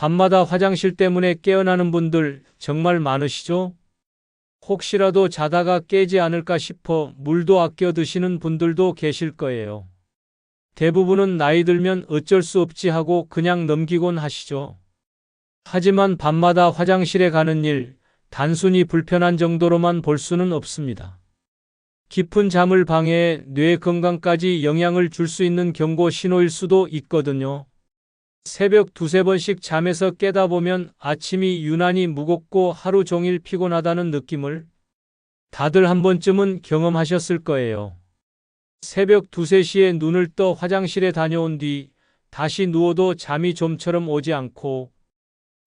밤마다 화장실 때문에 깨어나는 분들 정말 많으시죠? 혹시라도 자다가 깨지 않을까 싶어 물도 아껴 드시는 분들도 계실 거예요. 대부분은 나이 들면 어쩔 수 없지 하고 그냥 넘기곤 하시죠. 하지만 밤마다 화장실에 가는 일, 단순히 불편한 정도로만 볼 수는 없습니다. 깊은 잠을 방해해 뇌 건강까지 영향을 줄 수 있는 경고 신호일 수도 있거든요. 새벽 두세 번씩 잠에서 깨다 보면 아침이 유난히 무겁고 하루 종일 피곤하다는 느낌을 다들 한 번쯤은 경험하셨을 거예요. 새벽 두세 시에 눈을 떠 화장실에 다녀온 뒤 다시 누워도 잠이 좀처럼 오지 않고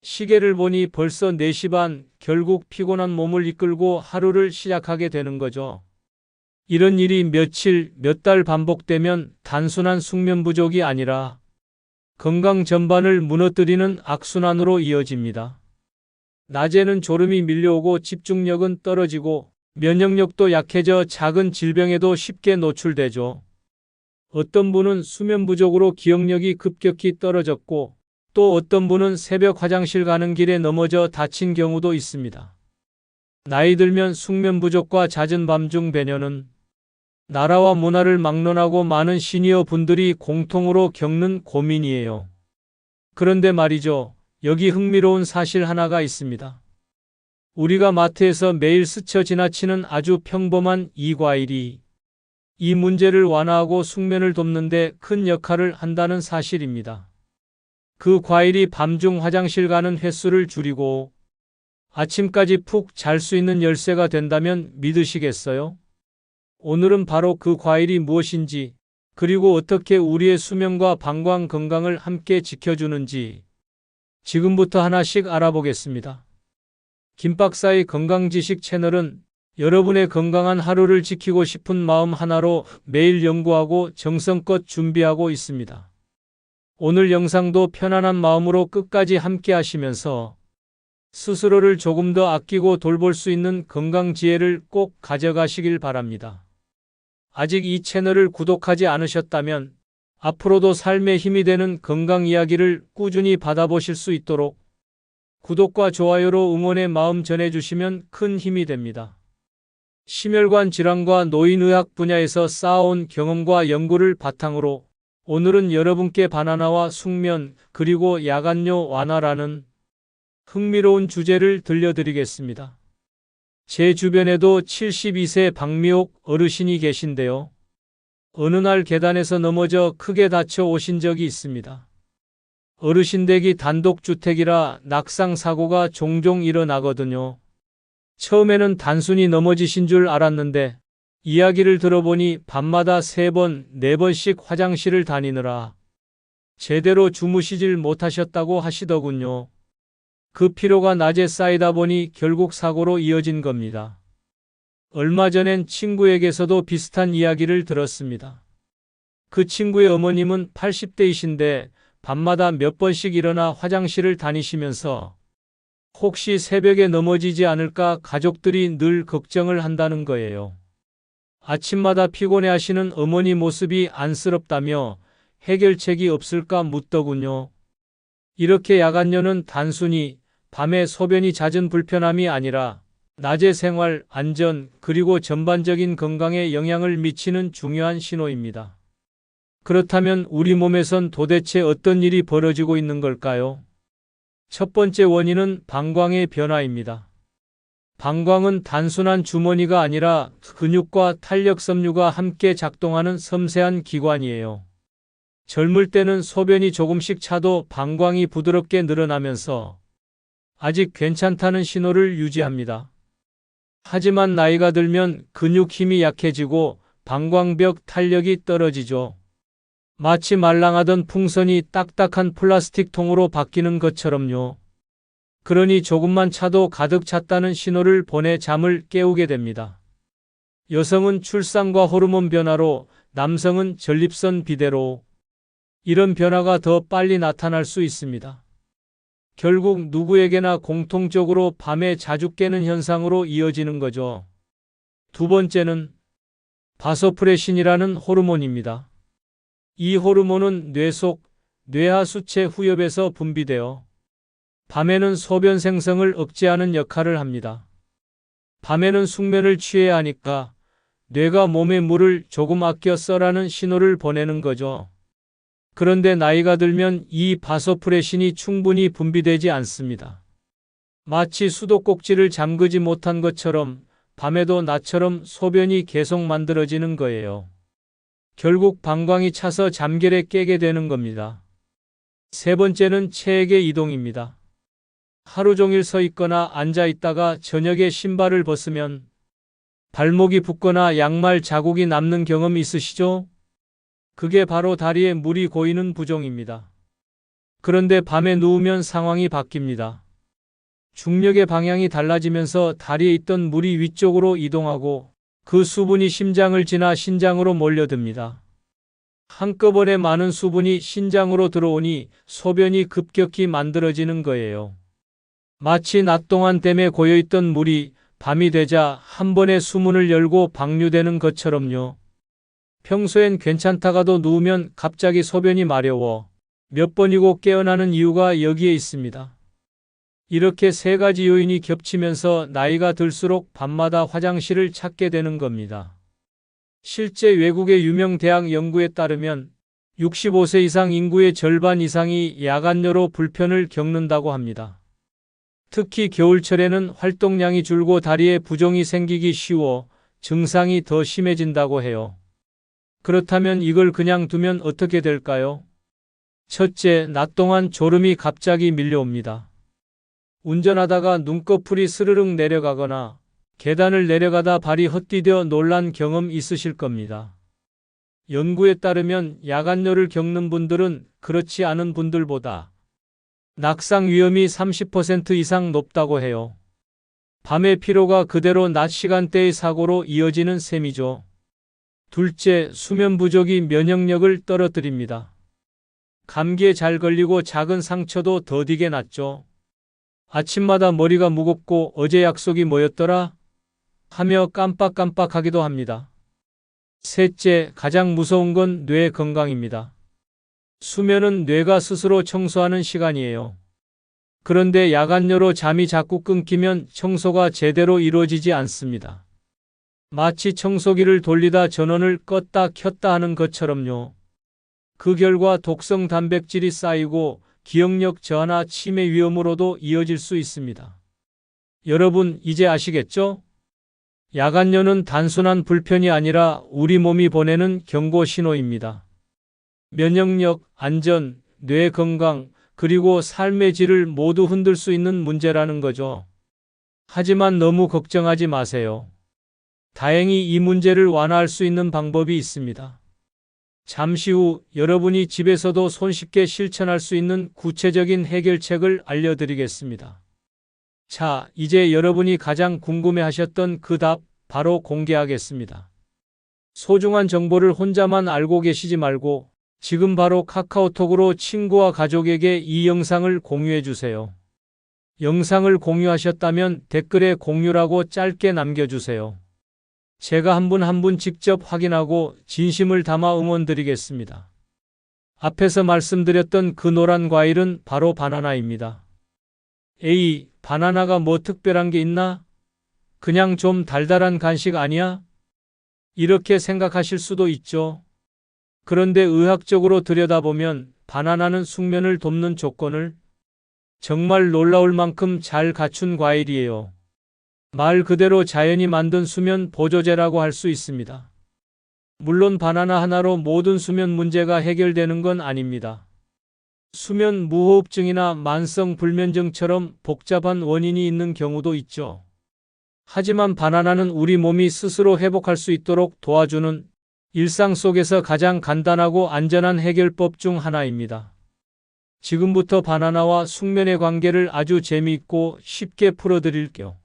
시계를 보니 벌써 4시 반, 결국 피곤한 몸을 이끌고 하루를 시작하게 되는 거죠. 이런 일이 며칠, 몇 달 반복되면 단순한 숙면 부족이 아니라 건강 전반을 무너뜨리는 악순환으로 이어집니다. 낮에는 졸음이 밀려오고 집중력은 떨어지고 면역력도 약해져 작은 질병에도 쉽게 노출되죠. 어떤 분은 수면 부족으로 기억력이 급격히 떨어졌고 또 어떤 분은 새벽 화장실 가는 길에 넘어져 다친 경우도 있습니다. 나이 들면 숙면 부족과 잦은 밤중 배뇨는 나라와 문화를 막론하고 많은 시니어 분들이 공통으로 겪는 고민이에요. 그런데 말이죠. 여기 흥미로운 사실 하나가 있습니다. 우리가 마트에서 매일 스쳐 지나치는 아주 평범한 이 과일이 이 문제를 완화하고 숙면을 돕는데 큰 역할을 한다는 사실입니다. 그 과일이 밤중 화장실 가는 횟수를 줄이고 아침까지 푹 잘 수 있는 열쇠가 된다면 믿으시겠어요? 오늘은 바로 그 과일이 무엇인지, 그리고 어떻게 우리의 수면과 방광 건강을 함께 지켜주는지 지금부터 하나씩 알아보겠습니다. 김박사의 건강지식 채널은 여러분의 건강한 하루를 지키고 싶은 마음 하나로 매일 연구하고 정성껏 준비하고 있습니다. 오늘 영상도 편안한 마음으로 끝까지 함께 하시면서 스스로를 조금 더 아끼고 돌볼 수 있는 건강 지혜를 꼭 가져가시길 바랍니다. 아직 이 채널을 구독하지 않으셨다면 앞으로도 삶에 힘이 되는 건강 이야기를 꾸준히 받아보실 수 있도록 구독과 좋아요로 응원의 마음 전해주시면 큰 힘이 됩니다. 심혈관 질환과 노인의학 분야에서 쌓아온 경험과 연구를 바탕으로 오늘은 여러분께 바나나와 숙면 그리고 야간뇨 완화라는 흥미로운 주제를 들려드리겠습니다. 제 주변에도 72세 박미옥 어르신이 계신데요. 어느 날 계단에서 넘어져 크게 다쳐 오신 적이 있습니다. 어르신 댁이 단독주택이라 낙상 사고가 종종 일어나거든요. 처음에는 단순히 넘어지신 줄 알았는데 이야기를 들어보니 밤마다 3번, 4번씩 화장실을 다니느라 제대로 주무시질 못하셨다고 하시더군요. 그 피로가 낮에 쌓이다 보니 결국 사고로 이어진 겁니다. 얼마 전엔 친구에게서도 비슷한 이야기를 들었습니다. 그 친구의 어머님은 80대이신데 밤마다 몇 번씩 일어나 화장실을 다니시면서 혹시 새벽에 넘어지지 않을까 가족들이 늘 걱정을 한다는 거예요. 아침마다 피곤해하시는 어머니 모습이 안쓰럽다며 해결책이 없을까 묻더군요. 이렇게 야간뇨는 단순히 밤에 소변이 잦은 불편함이 아니라 낮의 생활, 안전, 그리고 전반적인 건강에 영향을 미치는 중요한 신호입니다. 그렇다면 우리 몸에선 도대체 어떤 일이 벌어지고 있는 걸까요? 첫 번째 원인은 방광의 변화입니다. 방광은 단순한 주머니가 아니라 근육과 탄력 섬유가 함께 작동하는 섬세한 기관이에요. 젊을 때는 소변이 조금씩 차도 방광이 부드럽게 늘어나면서 아직 괜찮다는 신호를 유지합니다. 하지만 나이가 들면 근육 힘이 약해지고 방광벽 탄력이 떨어지죠. 마치 말랑하던 풍선이 딱딱한 플라스틱 통으로 바뀌는 것처럼요. 그러니 조금만 차도 가득 찼다는 신호를 보내 잠을 깨우게 됩니다. 여성은 출산과 호르몬 변화로, 남성은 전립선 비대로 이런 변화가 더 빨리 나타날 수 있습니다. 결국 누구에게나 공통적으로 밤에 자주 깨는 현상으로 이어지는 거죠. 두 번째는 바소프레신이라는 호르몬입니다. 이 호르몬은 뇌 속 뇌하수체 후엽에서 분비되어 밤에는 소변 생성을 억제하는 역할을 합니다. 밤에는 숙면을 취해야 하니까 뇌가 몸에 물을 조금 아껴 써라는 신호를 보내는 거죠. 그런데 나이가 들면 이 바소프레신이 충분히 분비되지 않습니다. 마치 수도꼭지를 잠그지 못한 것처럼 밤에도 나처럼 소변이 계속 만들어지는 거예요. 결국 방광이 차서 잠결에 깨게 되는 겁니다. 세 번째는 체액의 이동입니다. 하루 종일 서 있거나 앉아 있다가 저녁에 신발을 벗으면 발목이 붓거나 양말 자국이 남는 경험 있으시죠? 그게 바로 다리에 물이 고이는 부종입니다. 그런데 밤에 누우면 상황이 바뀝니다. 중력의 방향이 달라지면서 다리에 있던 물이 위쪽으로 이동하고 그 수분이 심장을 지나 신장으로 몰려듭니다. 한꺼번에 많은 수분이 신장으로 들어오니 소변이 급격히 만들어지는 거예요. 마치 낮 동안 댐에 고여있던 물이 밤이 되자 한 번에 수문을 열고 방류되는 것처럼요. 평소엔 괜찮다가도 누우면 갑자기 소변이 마려워 몇 번이고 깨어나는 이유가 여기에 있습니다. 이렇게 세 가지 요인이 겹치면서 나이가 들수록 밤마다 화장실을 찾게 되는 겁니다. 실제 외국의 유명 대학 연구에 따르면 65세 이상 인구의 절반 이상이 야간뇨로 불편을 겪는다고 합니다. 특히 겨울철에는 활동량이 줄고 다리에 부종이 생기기 쉬워 증상이 더 심해진다고 해요. 그렇다면 이걸 그냥 두면 어떻게 될까요? 첫째, 낮 동안 졸음이 갑자기 밀려옵니다. 운전하다가 눈꺼풀이 스르륵 내려가거나 계단을 내려가다 발이 헛디뎌 놀란 경험 있으실 겁니다. 연구에 따르면 야간뇨를 겪는 분들은 그렇지 않은 분들보다 낙상 위험이 30% 이상 높다고 해요. 밤의 피로가 그대로 낮 시간대의 사고로 이어지는 셈이죠. 둘째, 수면 부족이 면역력을 떨어뜨립니다. 감기에 잘 걸리고 작은 상처도 더디게 낫죠. 아침마다 머리가 무겁고 어제 약속이 뭐였더라? 하며 깜빡깜빡하기도 합니다. 셋째, 가장 무서운 건 뇌 건강입니다. 수면은 뇌가 스스로 청소하는 시간이에요. 그런데 야간뇨로 잠이 자꾸 끊기면 청소가 제대로 이루어지지 않습니다. 마치 청소기를 돌리다 전원을 껐다 켰다 하는 것처럼요. 그 결과 독성 단백질이 쌓이고 기억력 저하나 치매 위험으로도 이어질 수 있습니다. 여러분, 이제 아시겠죠? 야간뇨는 단순한 불편이 아니라 우리 몸이 보내는 경고 신호입니다. 면역력, 안전, 뇌 건강, 그리고 삶의 질을 모두 흔들 수 있는 문제라는 거죠. 하지만 너무 걱정하지 마세요. 다행히 이 문제를 완화할 수 있는 방법이 있습니다. 잠시 후 여러분이 집에서도 손쉽게 실천할 수 있는 구체적인 해결책을 알려드리겠습니다. 자, 이제 여러분이 가장 궁금해하셨던 그 답 바로 공개하겠습니다. 소중한 정보를 혼자만 알고 계시지 말고 지금 바로 카카오톡으로 친구와 가족에게 이 영상을 공유해 주세요. 영상을 공유하셨다면 댓글에 공유라고 짧게 남겨주세요. 제가 한 분 한 분 직접 확인하고 진심을 담아 응원드리겠습니다. 앞에서 말씀드렸던 그 노란 과일은 바로 바나나입니다. 에이, 바나나가 뭐 특별한 게 있나? 그냥 좀 달달한 간식 아니야? 이렇게 생각하실 수도 있죠. 그런데 의학적으로 들여다보면 바나나는 숙면을 돕는 조건을 정말 놀라울 만큼 잘 갖춘 과일이에요. 말 그대로 자연이 만든 수면 보조제라고 할 수 있습니다. 물론 바나나 하나로 모든 수면 문제가 해결되는 건 아닙니다. 수면 무호흡증이나 만성 불면증처럼 복잡한 원인이 있는 경우도 있죠. 하지만 바나나는 우리 몸이 스스로 회복할 수 있도록 도와주는 일상 속에서 가장 간단하고 안전한 해결법 중 하나입니다. 지금부터 바나나와 숙면의 관계를 아주 재미있고 쉽게 풀어드릴게요.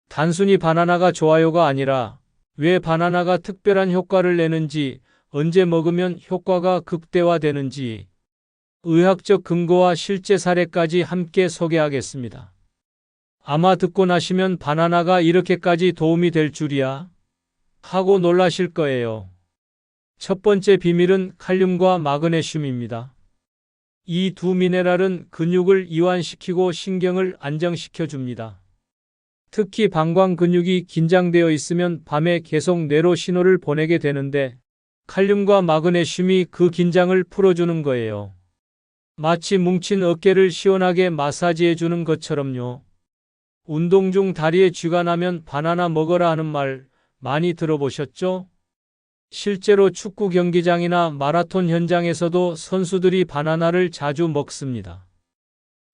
단순히 바나나가 좋아요가 아니라 왜 바나나가 특별한 효과를 내는지, 언제 먹으면 효과가 극대화되는지, 의학적 근거와 실제 사례까지 함께 소개하겠습니다. 아마 듣고 나시면 바나나가 이렇게까지 도움이 될 줄이야 하고 놀라실 거예요. 첫 번째 비밀은 칼륨과 마그네슘입니다. 이 두 미네랄은 근육을 이완시키고 신경을 안정시켜 줍니다. 특히 방광 근육이 긴장되어 있으면 밤에 계속 뇌로 신호를 보내게 되는데 칼륨과 마그네슘이 그 긴장을 풀어주는 거예요. 마치 뭉친 어깨를 시원하게 마사지해 주는 것처럼요. 운동 중 다리에 쥐가 나면 바나나 먹어라 하는 말 많이 들어보셨죠? 실제로 축구 경기장이나 마라톤 현장에서도 선수들이 바나나를 자주 먹습니다.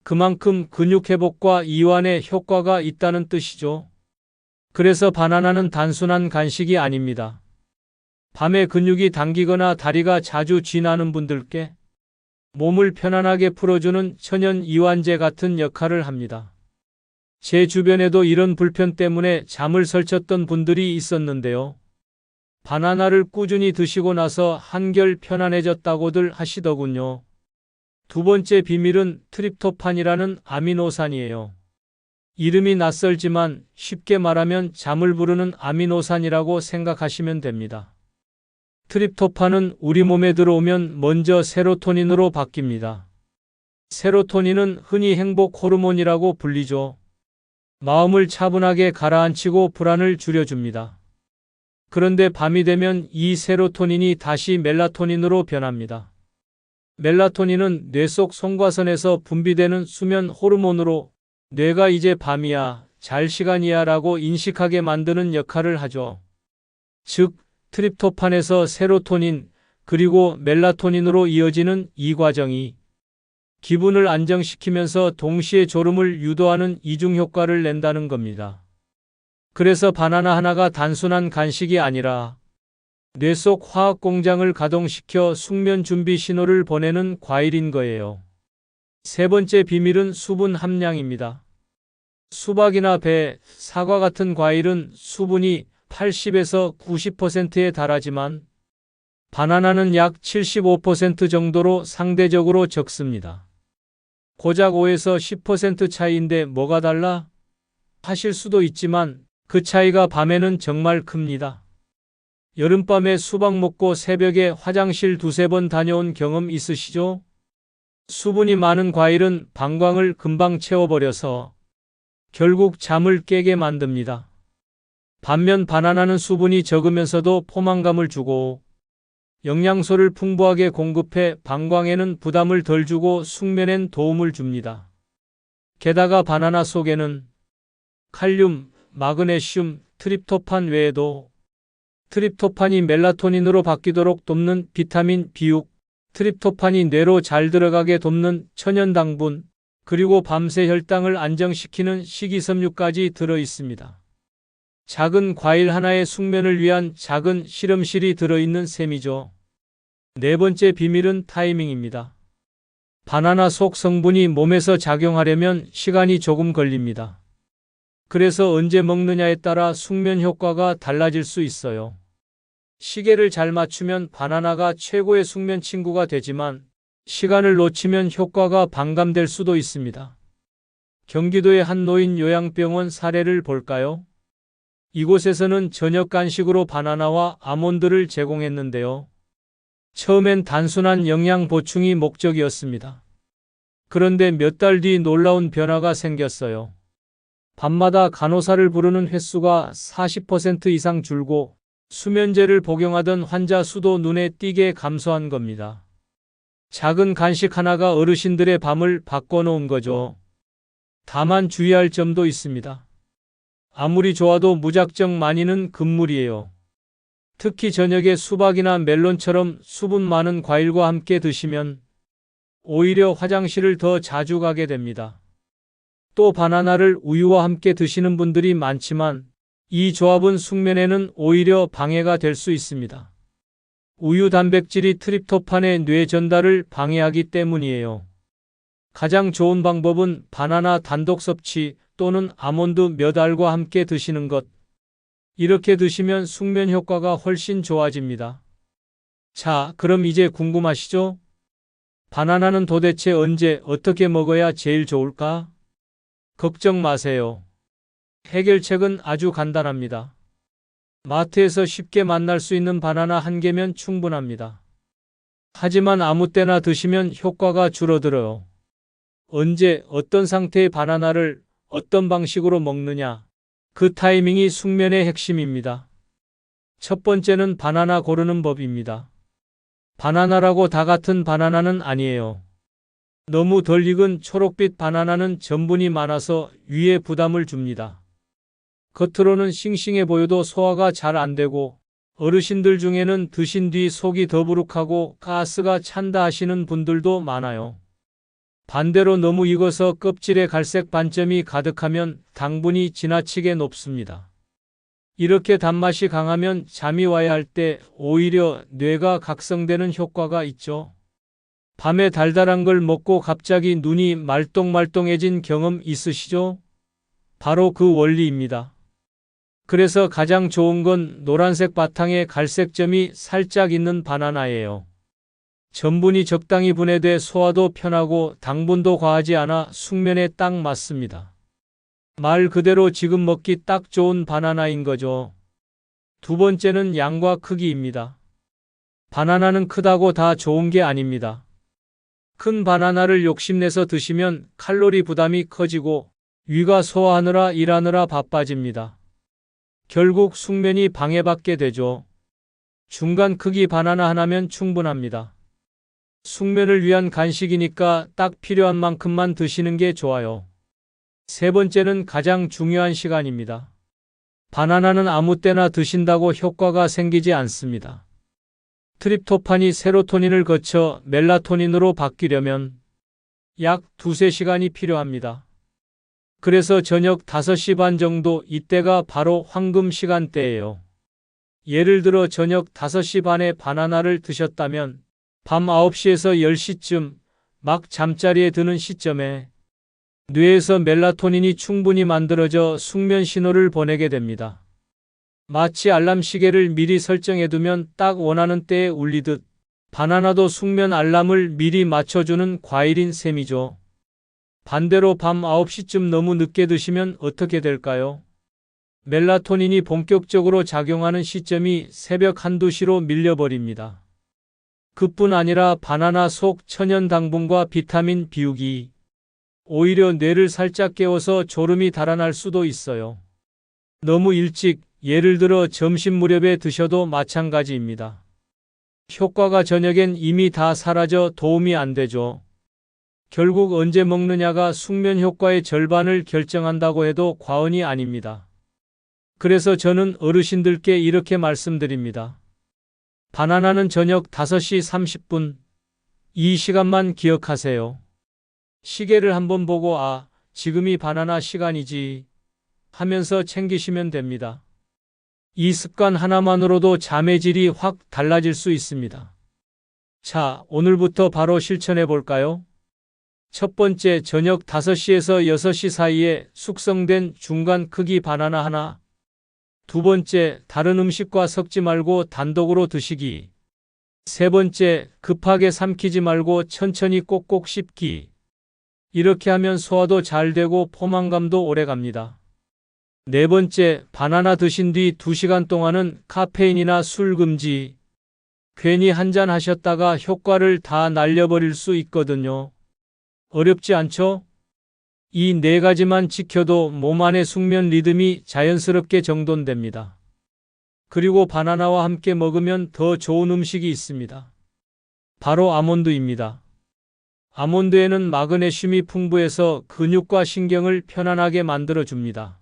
그만큼 근육 회복과 이완에 효과가 있다는 뜻이죠. 그래서 바나나는 단순한 간식이 아닙니다. 밤에 근육이 당기거나 다리가 자주 쥐나는 분들께 몸을 편안하게 풀어주는 천연 이완제 같은 역할을 합니다. 제 주변에도 이런 불편 때문에 잠을 설쳤던 분들이 있었는데요. 바나나를 꾸준히 드시고 나서 한결 편안해졌다고들 하시더군요. 두 번째 비밀은 트립토판이라는 아미노산이에요. 이름이 낯설지만 쉽게 말하면 잠을 부르는 아미노산이라고 생각하시면 됩니다. 트립토판은 우리 몸에 들어오면 먼저 세로토닌으로 바뀝니다. 세로토닌은 흔히 행복 호르몬이라고 불리죠. 마음을 차분하게 가라앉히고 불안을 줄여줍니다. 그런데 밤이 되면 이 세로토닌이 다시 멜라토닌으로 변합니다. 멜라토닌은 뇌 속 송과선에서 분비되는 수면 호르몬으로 뇌가 이제 밤이야, 잘 시간이야 라고 인식하게 만드는 역할을 하죠. 즉, 트립토판에서 세로토닌 그리고 멜라토닌으로 이어지는 이 과정이 기분을 안정시키면서 동시에 졸음을 유도하는 이중 효과를 낸다는 겁니다. 그래서 바나나 하나가 단순한 간식이 아니라 뇌 속 화학 공장을 가동시켜 숙면 준비 신호를 보내는 과일인 거예요. 세 번째 비밀은 수분 함량입니다. 수박이나 배, 사과 같은 과일은 수분이 80에서 90%에 달하지만 바나나는 약 75% 정도로 상대적으로 적습니다. 고작 5에서 10% 차이인데 뭐가 달라? 하실 수도 있지만 그 차이가 밤에는 정말 큽니다. 여름밤에 수박 먹고 새벽에 화장실 두세 번 다녀온 경험 있으시죠? 수분이 많은 과일은 방광을 금방 채워버려서 결국 잠을 깨게 만듭니다. 반면 바나나는 수분이 적으면서도 포만감을 주고 영양소를 풍부하게 공급해 방광에는 부담을 덜 주고 숙면엔 도움을 줍니다. 게다가 바나나 속에는 칼륨, 마그네슘, 트립토판 외에도 트립토판이 멜라토닌으로 바뀌도록 돕는 비타민 B6, 트립토판이 뇌로 잘 들어가게 돕는 천연당분, 그리고 밤새 혈당을 안정시키는 식이섬유까지 들어 있습니다. 작은 과일 하나의 숙면을 위한 작은 실험실이 들어있는 셈이죠. 네 번째 비밀은 타이밍입니다. 바나나 속 성분이 몸에서 작용하려면 시간이 조금 걸립니다. 그래서 언제 먹느냐에 따라 숙면 효과가 달라질 수 있어요. 시계를 잘 맞추면 바나나가 최고의 숙면 친구가 되지만 시간을 놓치면 효과가 반감될 수도 있습니다. 경기도의 한 노인 요양병원 사례를 볼까요? 이곳에서는 저녁 간식으로 바나나와 아몬드를 제공했는데요. 처음엔 단순한 영양 보충이 목적이었습니다. 그런데 몇 달 뒤 놀라운 변화가 생겼어요. 밤마다 간호사를 부르는 횟수가 40% 이상 줄고 수면제를 복용하던 환자 수도 눈에 띄게 감소한 겁니다. 작은 간식 하나가 어르신들의 밤을 바꿔놓은 거죠. 다만 주의할 점도 있습니다. 아무리 좋아도 무작정 많이는 금물이에요. 특히 저녁에 수박이나 멜론처럼 수분 많은 과일과 함께 드시면 오히려 화장실을 더 자주 가게 됩니다. 또 바나나를 우유와 함께 드시는 분들이 많지만 이 조합은 숙면에는 오히려 방해가 될 수 있습니다. 우유 단백질이 트립토판의 뇌 전달을 방해하기 때문이에요. 가장 좋은 방법은 바나나 단독 섭취 또는 아몬드 몇 알과 함께 드시는 것. 이렇게 드시면 숙면 효과가 훨씬 좋아집니다. 자, 그럼 이제 궁금하시죠? 바나나는 도대체 언제 어떻게 먹어야 제일 좋을까? 걱정 마세요. 해결책은 아주 간단합니다. 마트에서 쉽게 만날 수 있는 바나나 한 개면 충분합니다. 하지만 아무 때나 드시면 효과가 줄어들어요. 언제, 어떤 상태의 바나나를 어떤 방식으로 먹느냐. 그 타이밍이 숙면의 핵심입니다. 첫 번째는 바나나 고르는 법입니다. 바나나라고 다 같은 바나나는 아니에요. 너무 덜 익은 초록빛 바나나는 전분이 많아서 위에 부담을 줍니다. 겉으로는 싱싱해 보여도 소화가 잘 안 되고 어르신들 중에는 드신 뒤 속이 더부룩하고 가스가 찬다 하시는 분들도 많아요. 반대로 너무 익어서 껍질에 갈색 반점이 가득하면 당분이 지나치게 높습니다. 이렇게 단맛이 강하면 잠이 와야 할 때 오히려 뇌가 각성되는 효과가 있죠. 밤에 달달한 걸 먹고 갑자기 눈이 말똥말똥해진 경험 있으시죠? 바로 그 원리입니다. 그래서 가장 좋은 건 노란색 바탕에 갈색 점이 살짝 있는 바나나예요. 전분이 적당히 분해돼 소화도 편하고 당분도 과하지 않아 숙면에 딱 맞습니다. 말 그대로 지금 먹기 딱 좋은 바나나인 거죠. 두 번째는 양과 크기입니다. 바나나는 크다고 다 좋은 게 아닙니다. 큰 바나나를 욕심내서 드시면 칼로리 부담이 커지고 위가 소화하느라 일하느라 바빠집니다. 결국 숙면이 방해받게 되죠. 중간 크기 바나나 하나면 충분합니다. 숙면을 위한 간식이니까 딱 필요한 만큼만 드시는 게 좋아요. 세 번째는 가장 중요한 시간입니다. 바나나는 아무 때나 드신다고 효과가 생기지 않습니다. 트립토판이 세로토닌을 거쳐 멜라토닌으로 바뀌려면 약 2~3시간이 필요합니다. 그래서 저녁 5시 반 정도 이때가 바로 황금 시간대예요. 예를 들어 저녁 5시 반에 바나나를 드셨다면 밤 9시에서 10시쯤 막 잠자리에 드는 시점에 뇌에서 멜라토닌이 충분히 만들어져 숙면 신호를 보내게 됩니다. 마치 알람 시계를 미리 설정해두면 딱 원하는 때에 울리듯 바나나도 숙면 알람을 미리 맞춰주는 과일인 셈이죠. 반대로 밤 9시쯤 너무 늦게 드시면 어떻게 될까요? 멜라토닌이 본격적으로 작용하는 시점이 새벽 1~2시로 밀려버립니다. 그뿐 아니라 바나나 속 천연 당분과 비타민 비우기, 오히려 뇌를 살짝 깨워서 졸음이 달아날 수도 있어요. 너무 일찍, 예를 들어 점심 무렵에 드셔도 마찬가지입니다. 효과가 저녁엔 이미 다 사라져 도움이 안 되죠. 결국 언제 먹느냐가 숙면 효과의 절반을 결정한다고 해도 과언이 아닙니다. 그래서 저는 어르신들께 이렇게 말씀드립니다. 바나나는 저녁 5시 30분, 이 시간만 기억하세요. 시계를 한번 보고 지금이 바나나 시간이지 하면서 챙기시면 됩니다. 이 습관 하나만으로도 잠의 질이 확 달라질 수 있습니다. 자, 오늘부터 바로 실천해 볼까요? 첫 번째, 저녁 5시에서 6시 사이에 숙성된 중간 크기 바나나 하나. 두 번째, 다른 음식과 섞지 말고 단독으로 드시기. 세 번째, 급하게 삼키지 말고 천천히 꼭꼭 씹기. 이렇게 하면 소화도 잘 되고 포만감도 오래 갑니다. 네 번째, 바나나 드신 뒤 2시간 동안은 카페인이나 술 금지. 괜히 한 잔 하셨다가 효과를 다 날려버릴 수 있거든요. 어렵지 않죠? 이 네 가지만 지켜도 몸 안의 숙면 리듬이 자연스럽게 정돈됩니다. 그리고 바나나와 함께 먹으면 더 좋은 음식이 있습니다. 바로 아몬드입니다. 아몬드에는 마그네슘이 풍부해서 근육과 신경을 편안하게 만들어줍니다.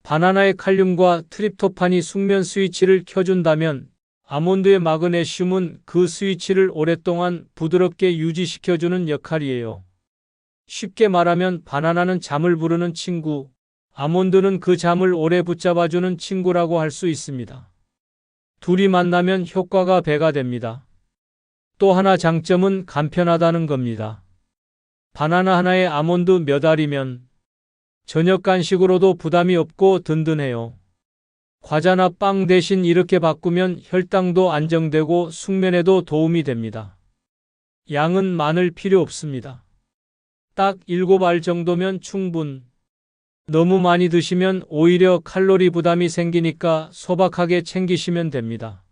바나나의 칼륨과 트립토판이 숙면 스위치를 켜준다면 아몬드의 마그네슘은 그 스위치를 오랫동안 부드럽게 유지시켜주는 역할이에요. 쉽게 말하면 바나나는 잠을 부르는 친구, 아몬드는 그 잠을 오래 붙잡아주는 친구라고 할 수 있습니다. 둘이 만나면 효과가 배가 됩니다. 또 하나 장점은 간편하다는 겁니다. 바나나 하나에 아몬드 몇 알이면 저녁 간식으로도 부담이 없고 든든해요. 과자나 빵 대신 이렇게 바꾸면 혈당도 안정되고 숙면에도 도움이 됩니다. 양은 많을 필요 없습니다. 딱 7알 정도면 충분. 너무 많이 드시면 오히려 칼로리 부담이 생기니까 소박하게 챙기시면 됩니다.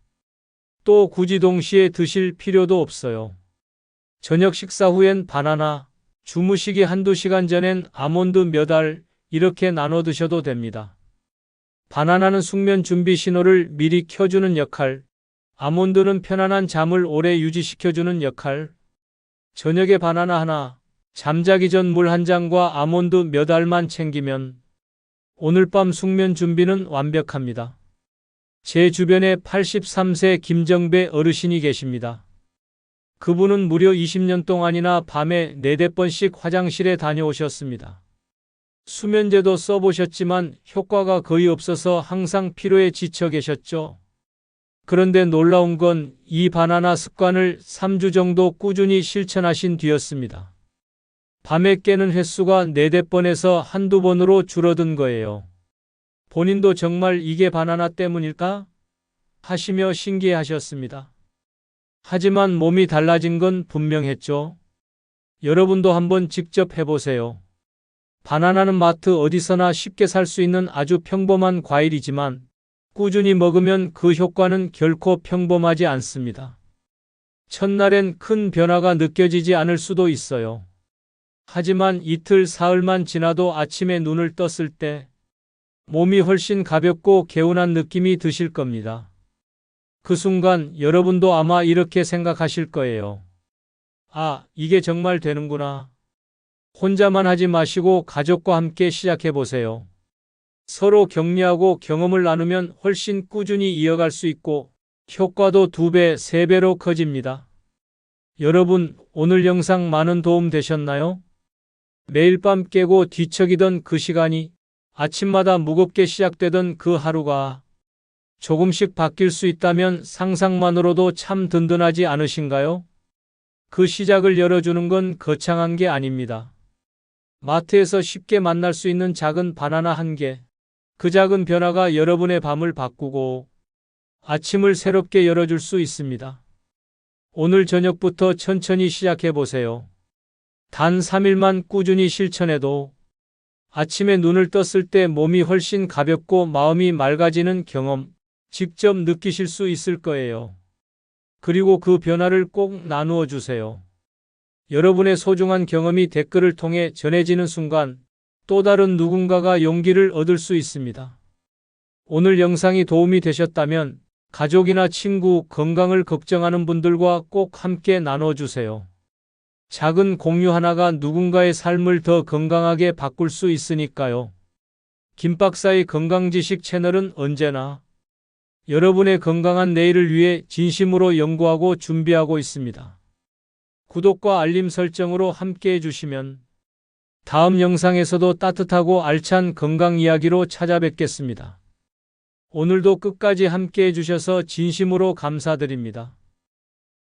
또 굳이 동시에 드실 필요도 없어요. 저녁 식사 후엔 바나나, 주무시기 한두 시간 전엔 아몬드 몇 알 이렇게 나눠 드셔도 됩니다. 바나나는 숙면 준비 신호를 미리 켜주는 역할, 아몬드는 편안한 잠을 오래 유지시켜주는 역할. 저녁에 바나나 하나, 잠자기 전 물 한 잔과 아몬드 몇 알만 챙기면 오늘 밤 숙면 준비는 완벽합니다. 제 주변에 83세 김정배 어르신이 계십니다. 그분은 무려 20년 동안이나 밤에 4-4번씩 화장실에 다녀오셨습니다. 수면제도 써보셨지만 효과가 거의 없어서 항상 피로에 지쳐 계셨죠. 그런데 놀라운 건 이 바나나 습관을 3주 정도 꾸준히 실천하신 뒤였습니다. 밤에 깨는 횟수가 4-4번에서 한두 번으로 줄어든 거예요. 본인도 정말 이게 바나나 때문일까? 하시며 신기해하셨습니다. 하지만 몸이 달라진 건 분명했죠. 여러분도 한번 직접 해보세요. 바나나는 마트 어디서나 쉽게 살 수 있는 아주 평범한 과일이지만 꾸준히 먹으면 그 효과는 결코 평범하지 않습니다. 첫날엔 큰 변화가 느껴지지 않을 수도 있어요. 하지만 이틀, 사흘만 지나도 아침에 눈을 떴을 때 몸이 훨씬 가볍고 개운한 느낌이 드실 겁니다. 그 순간 여러분도 아마 이렇게 생각하실 거예요. 아, 이게 정말 되는구나. 혼자만 하지 마시고 가족과 함께 시작해 보세요. 서로 격려하고 경험을 나누면 훨씬 꾸준히 이어갈 수 있고 효과도 2배, 3배로 커집니다. 여러분, 오늘 영상 많은 도움 되셨나요? 매일 밤 깨고 뒤척이던 그 시간이 아침마다 무겁게 시작되던 그 하루가 조금씩 바뀔 수 있다면 상상만으로도 참 든든하지 않으신가요? 그 시작을 열어주는 건 거창한 게 아닙니다. 마트에서 쉽게 만날 수 있는 작은 바나나 한 개. 그 작은 변화가 여러분의 밤을 바꾸고 아침을 새롭게 열어줄 수 있습니다. 오늘 저녁부터 천천히 시작해 보세요. 단 3일만 꾸준히 실천해도 아침에 눈을 떴을 때 몸이 훨씬 가볍고 마음이 맑아지는 경험, 직접 느끼실 수 있을 거예요. 그리고 그 변화를 꼭 나누어 주세요. 여러분의 소중한 경험이 댓글을 통해 전해지는 순간 또 다른 누군가가 용기를 얻을 수 있습니다. 오늘 영상이 도움이 되셨다면 가족이나 친구, 건강을 걱정하는 분들과 꼭 함께 나눠주세요. 작은 공유 하나가 누군가의 삶을 더 건강하게 바꿀 수 있으니까요. 김박사의 건강지식 채널은 언제나 여러분의 건강한 내일을 위해 진심으로 연구하고 준비하고 있습니다. 구독과 알림 설정으로 함께 해주시면 다음 영상에서도 따뜻하고 알찬 건강 이야기로 찾아뵙겠습니다. 오늘도 끝까지 함께 해주셔서 진심으로 감사드립니다.